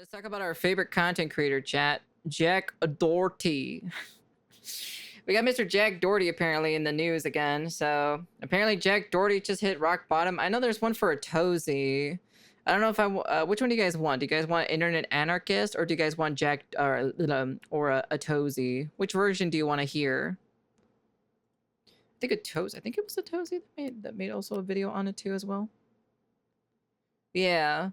Let's talk about our favorite content creator, chat. Jack Doherty. We got Mr. Jack Doherty apparently in the news again. So apparently Jack Doherty just hit rock bottom. I know there's one for a Tozy. I don't know if which one do you guys want? Do you guys want Internet Anarchist or do you guys want Jack or a Tozy? Which version do you want to hear? I think a Tozy. I think it was a Tozy that made also a video on it too as well. Yeah.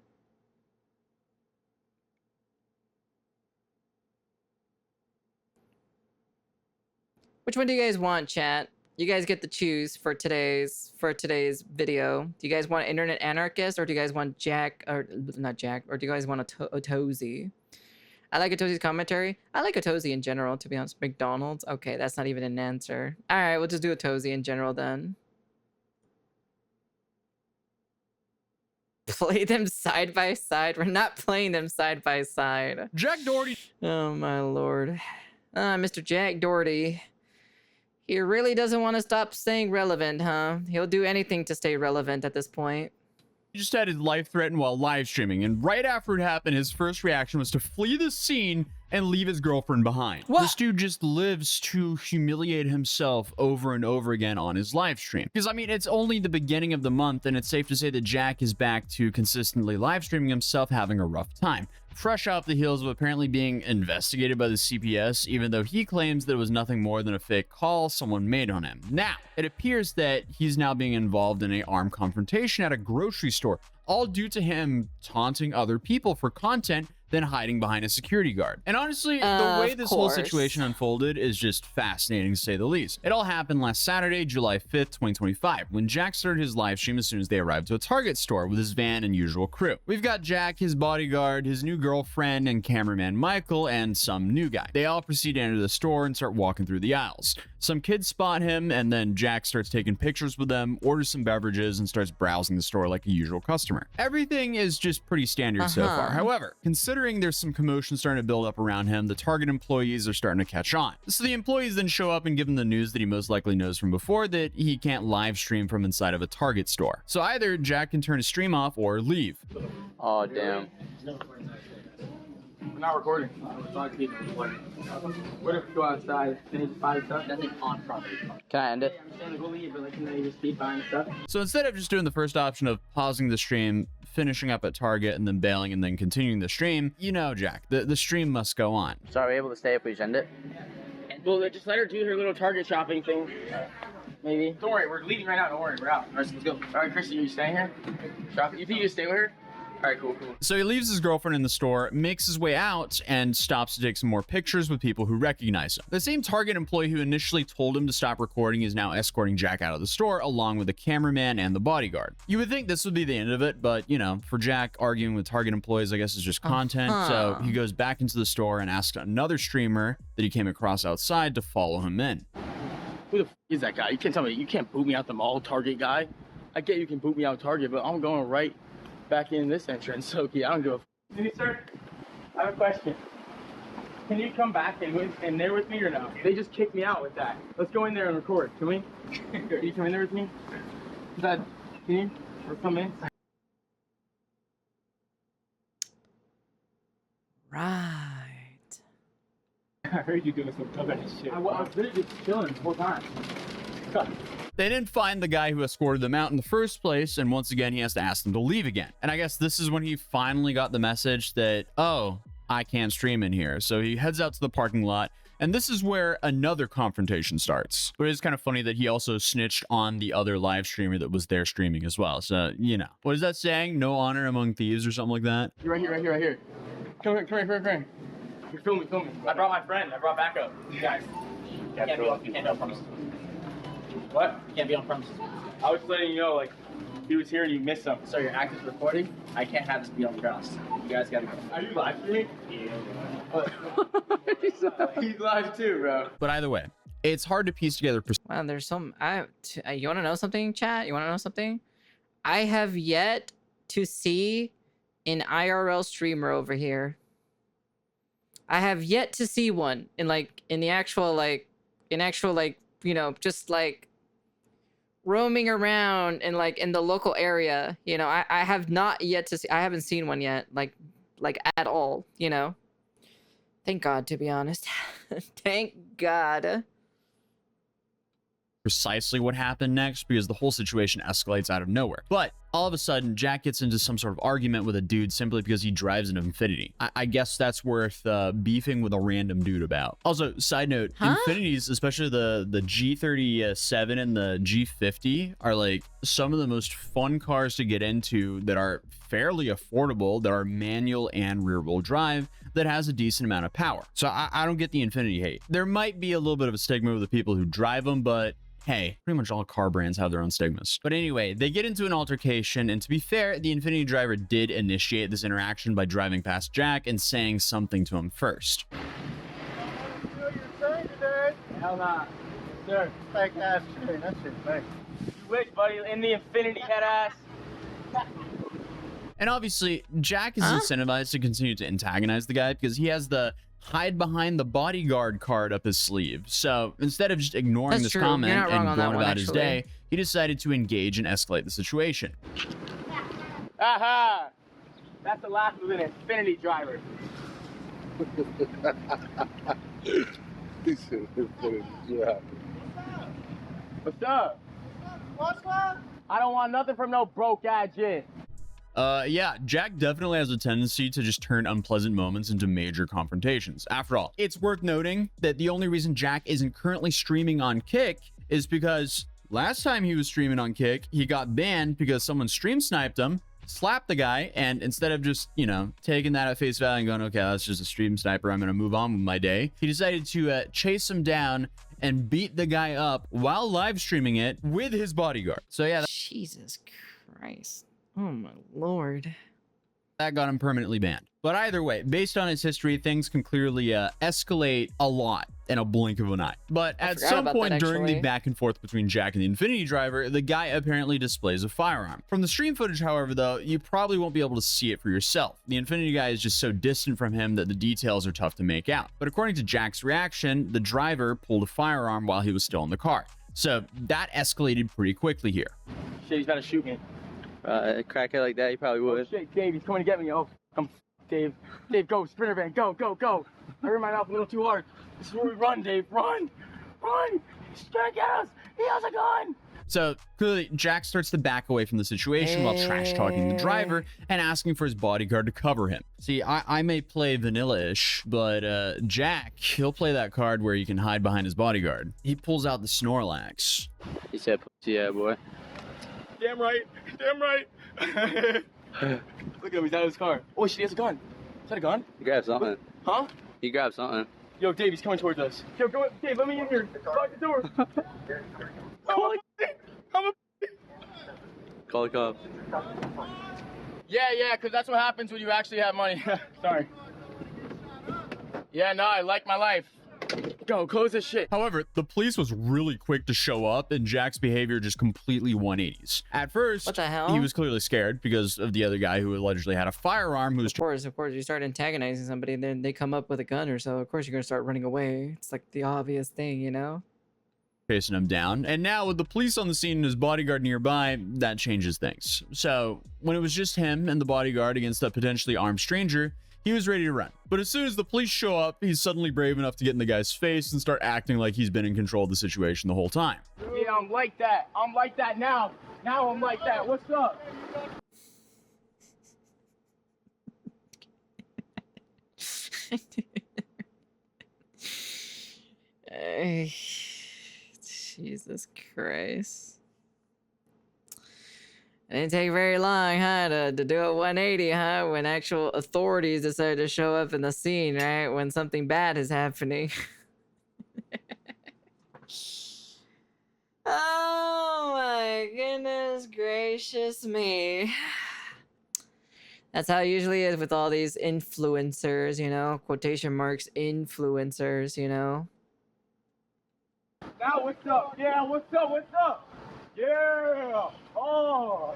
Which one do you guys want, chat? You guys get to choose for today's video. Do you guys want Internet Anarchist or do you guys want Jack or not Jack or do you guys want a Tozy? I like a Tozy's commentary. I like a Tozy in general, to be honest. McDonald's. Okay, that's not even an answer. All right, we'll just do a Tozy in general then. Play them side by side. We're not playing them side by side. Jack Doherty. Oh my lord. Mr. Jack Doherty. He really doesn't want to stop staying relevant, huh? He'll do anything to stay relevant at this point. He just had his life threatened while live streaming, and right after it happened, his first reaction was to flee the scene and leave his girlfriend behind. What? This dude just lives to humiliate himself over and over again on his live stream. Because, I mean, it's only the beginning of the month, and it's safe to say that Jack is back to consistently live streaming himself having a rough time. Fresh off the heels of apparently being investigated by the CPS, even though he claims that it was nothing more than a fake call someone made on him. Now, it appears that he's now being involved in an armed confrontation at a grocery store, all due to him taunting other people for content, then hiding behind a security guard. And honestly, the way this whole situation unfolded is just fascinating to say the least. It all happened last Saturday, July 5th, 2025, when Jack started his live stream as soon as they arrived to a Target store with his van and usual crew. We've got Jack, his bodyguard, his new girlfriend, and cameraman Michael, and some new guy. They all proceed to enter the store and start walking through the aisles. Some kids spot him, and then Jack starts taking pictures with them, orders some beverages, and starts browsing the store like a usual customer. Everything is just pretty standard so far. However, considering there's some commotion starting to build up around him, the Target employees are starting to catch on. So the employees then show up and give him the news that he most likely knows from before, that he can't live stream from inside of a Target store. So either Jack can turn his stream off or leave. Oh, damn. We're not recording. What if you go outside and you buy stuff? That's on property. Can I end it? So instead of just doing the first option of pausing the stream, finishing up at Target, and then bailing and then continuing the stream, you know, Jack, the stream must go on. So are we able to stay if we just end it? Well, just let her do her little Target shopping thing. Maybe. Don't worry, we're leaving right now. Don't worry, we're out. All right, so let's go. All right, Christy, you staying here? Shopping? You think you stay with her? All right, cool. So he leaves his girlfriend in the store, makes his way out, and stops to take some more pictures with people who recognize him. The same Target employee who initially told him to stop recording is now escorting Jack out of the store, along with the cameraman and the bodyguard. You would think this would be the end of it, but, you know, for Jack, arguing with Target employees, I guess, is just content. So he goes back into the store and asks another streamer that he came across outside to follow him in. Who the f is that guy? You can't tell me, you can't boot me out the mall, Target guy. I get you can boot me out Target, but I'm going right back in this entrance, so yeah, I don't give a f. Excuse me, sir. I have a question. Can you come back in there with me or no? They just kicked me out with that. Let's go in there and record. Can we? Can you come in there with me? Can you? Or come in? Right. I heard you doing some cover and shit. I was literally just chilling the whole time. They didn't find the guy who escorted them out in the first place, and once again, he has to ask them to leave again. And I guess this is when he finally got the message that, oh, I can't stream in here. So he heads out to the parking lot, and this is where another confrontation starts. But it's kind of funny that he also snitched on the other live streamer that was there streaming as well. So, you know. What is that saying? No honor among thieves or something like that? You're right here. Come here. You're filming. I brought my friend. I brought backup. You guys. You can't be on premises. What? You can't be on premises. I was letting you know, like, he was here and you missed something. So you're active recording? I can't have this be on grounds. You guys gotta go. Are you live streaming? Yeah. He's live too, bro. But either way, it's hard to piece together. Wow, there's some. You want to know something, chat? You want to know something? I have yet to see an IRL streamer over here. I have yet to see one in the actual you know, just like roaming around in the local area. You know, I have not yet to see. I haven't seen one yet. Like like at all, you know. Thank God, to be honest. Thank God. Precisely what happened next, because the whole situation escalates out of nowhere. But all of a sudden, Jack gets into some sort of argument with a dude simply because he drives an Infiniti. I guess that's worth beefing with a random dude about. Also, side note, Infinitis, especially the G37 and the G50, are like some of the most fun cars to get into that are fairly affordable, that are manual and rear-wheel drive, that has a decent amount of power. So I don't get the Infiniti hate. There might be a little bit of a stigma with the people who drive them, but hey, pretty much all car brands have their own stigmas. But anyway, they get into an altercation, and to be fair, the Infiniti driver did initiate this interaction by driving past Jack and saying something to him first. Hell nah. Sir, fake ass train. That shit's fake. You wish, buddy, in the Infiniti head ass. And obviously, Jack is incentivized to continue to antagonize the guy because he has the hide behind the bodyguard card up his sleeve. So instead of just ignoring this comment and going about his day, he decided to engage and escalate the situation. Aha! That's the last of an Infiniti driver. What's up? What's up? I don't want nothing from no broke ass shit. Yeah, Jack definitely has a tendency to just turn unpleasant moments into major confrontations. After all, it's worth noting that the only reason Jack isn't currently streaming on Kick is because last time he was streaming on Kick, he got banned because someone stream sniped him, slapped the guy, and instead of just, you know, taking that at face value and going, okay, that's just a stream sniper, I'm gonna move on with my day, he decided to chase him down and beat the guy up while live streaming it with his bodyguard. So yeah, Jesus Christ. Oh my lord. That got him permanently banned. But either way, based on his history, things can clearly escalate a lot in a blink of an eye. But at some point during the back and forth between Jack and the Infiniti driver, the guy apparently displays a firearm. From the stream footage, however, though, you probably won't be able to see it for yourself. The Infiniti guy is just so distant from him that the details are tough to make out. But according to Jack's reaction, the driver pulled a firearm while he was still in the car. So that escalated pretty quickly here. Shit, he's about to shoot me. A crackhead like that, he probably would. Oh, shit, Dave, he's coming to get me. Oh, come, Dave. Dave, go, Sprinter van, go, go, go. I ran my mouth a little too hard. This is where we run, Dave, run, run. He's trying to get us. He has a gun. So clearly, Jack starts to back away from the situation while trash talking the driver and asking for his bodyguard to cover him. See, I may play vanilla-ish, but Jack, he'll play that card where you can hide behind his bodyguard. He pulls out the Snorlax. He said, yeah, boy. Damn right. Damn right. Look at him. He's out of his car. Oh, shit, he has a gun. Is that a gun? He grabbed something. Huh? He grabbed something. Yo, Dave, he's coming towards us. Yo, go. Dave, let me in here. Lock the door. Holy shit. Call the cops. Yeah, because that's what happens when you actually have money. Sorry. Yeah, no, I like my life. Go, close this shit. However, the police was really quick to show up, and Jack's behavior just completely 180s. At first, what the hell? He was clearly scared because of the other guy who allegedly had a firearm who was... Of course, you start antagonizing somebody, and then they come up with a gun or so, of course you're gonna start running away. It's like the obvious thing, you know? Chasing him down. And now with the police on the scene and his bodyguard nearby, that changes things. So when it was just him and the bodyguard against a potentially armed stranger, he was ready to run. But as soon as the police show up, he's suddenly brave enough to get in the guy's face and start acting like he's been in control of the situation the whole time. Yeah, I'm like that. I'm like that now. Now I'm like that. What's up? Jesus Christ. It didn't take very long, huh, to do a 180, huh, when actual authorities decided to show up in the scene, right, when something bad is happening. Oh my goodness gracious me. That's how it usually is with all these influencers, you know, quotation marks, influencers, you know. Now what's up? Yeah, what's up? What's up? Yeah. Oh.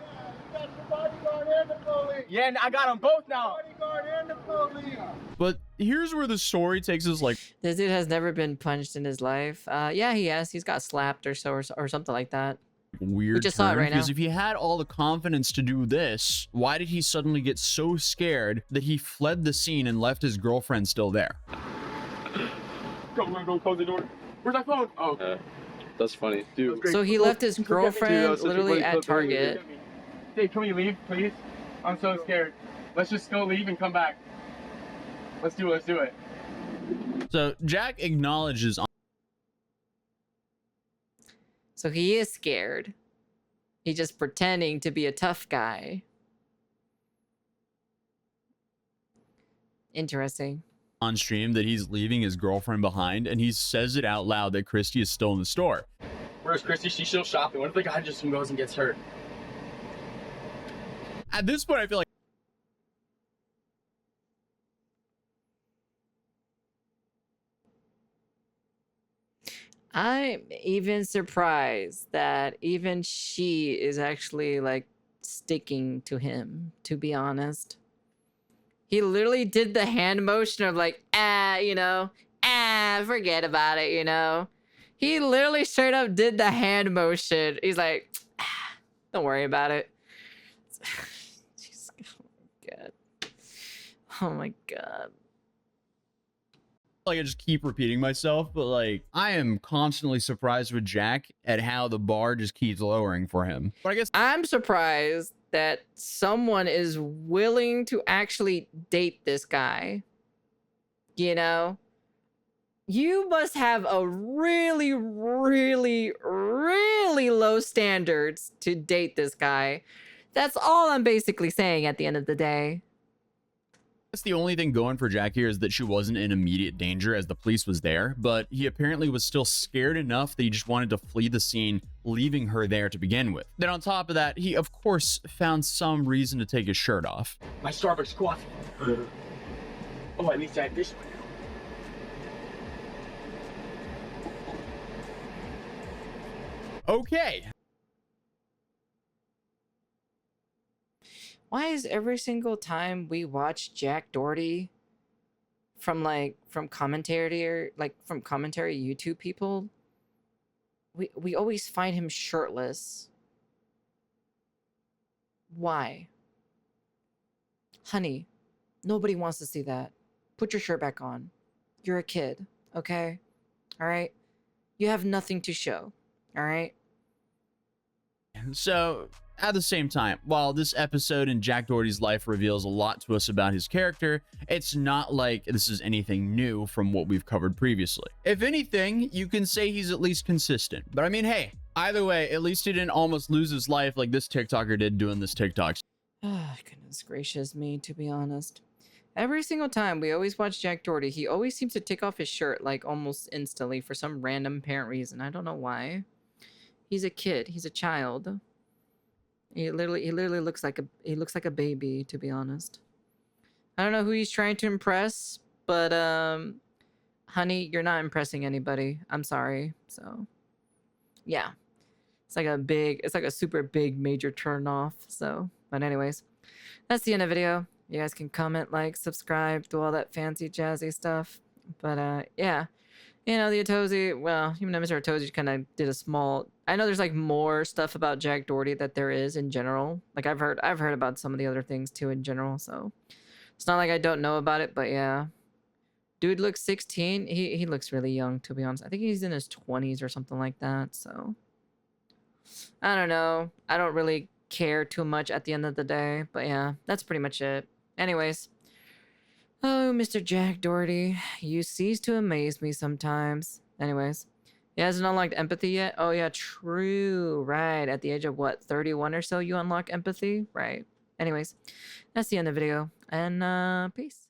You got the bodyguard and the police. Yeah, I got them both now. Bodyguard and the police. But here's where the story takes us like... This dude has never been punched in his life. Yeah, he has. He's got slapped or so, or something like that. weird just saw it turn, right now. because if he had all the confidence to do this, why did he suddenly get so scared that he fled the scene and left his girlfriend still there? Go close the door. Where's my phone? Oh. That's funny, dude. So he left his girlfriend literally at Target. Hey, can we leave, please? I'm so scared. Let's just go leave and come back. Let's do it. So Jack acknowledges. So he is scared. He's just pretending to be a tough guy. Interesting. On stream that he's leaving his girlfriend behind, and he says it out loud that Christy is still in the store. Where's Christy? She's still shopping. What if the guy just goes and gets hurt? At this point, I feel like I'm even surprised that even she is actually like sticking to him, to be honest. He literally did the hand motion of like, forget about it, you know? He literally straight up did the hand motion. He's like, don't worry about it. Oh my God. I just keep repeating myself, but like I am constantly surprised with Jack at how the bar just keeps lowering for him. But I guess I'm surprised that someone is willing to actually date this guy. You know? You must have a really, really, really low standards to date this guy. That's all I'm basically saying at the end of the day. that's the only thing going for Jack here is that she wasn't in immediate danger as the police was there, but he apparently was still scared enough that he just wanted to flee the scene, leaving her there to begin with. Then on top of that, he of course found some reason to take his shirt off. My Starbucks coffee. Oh, at least I have this one. Okay. Why is every single time we watch Jack Doherty from commentary YouTube people, we always find him shirtless? Why? Honey, nobody wants to see that. Put your shirt back on. You're a kid, okay? All right? You have nothing to show, all right? So, at the same time, while this episode in Jack Doherty's life reveals a lot to us about his character, it's not like this is anything new from what we've covered previously. If anything, you can say he's at least consistent. But I mean, hey, either way, at least he didn't almost lose his life like this TikToker did doing this TikTok. Goodness gracious me, to be honest. Every single time we always watch Jack Doherty, he always seems to take off his shirt like almost instantly for some random apparent reason. I don't know why. He's a kid. He's a child. He literally looks like a baby, to be honest. I don't know who he's trying to impress, but honey, you're not impressing anybody. I'm sorry. So, yeah. It's like a super big major turn off. So, but anyways, that's the end of the video. You guys can comment, like, subscribe, do all that fancy jazzy stuff. But yeah. You know, the Otozi, well, even though Mr. Otozi kind of did a small... I know there's, like, more stuff about Jack Doherty that there is in general. Like, I've heard about some of the other things, too, in general, so... It's not like I don't know about it, but yeah. Dude looks 16. He looks really young, to be honest. I think he's in his 20s or something like that, so... I don't know. I don't really care too much at the end of the day, but yeah, that's pretty much it. Anyways... Oh, Mr. Jack Doherty, you cease to amaze me sometimes. Anyways, he hasn't unlocked empathy yet? Oh, yeah, true. Right, at the age of, what, 31 or so, you unlock empathy? Right. Anyways, that's the end of the video, and peace.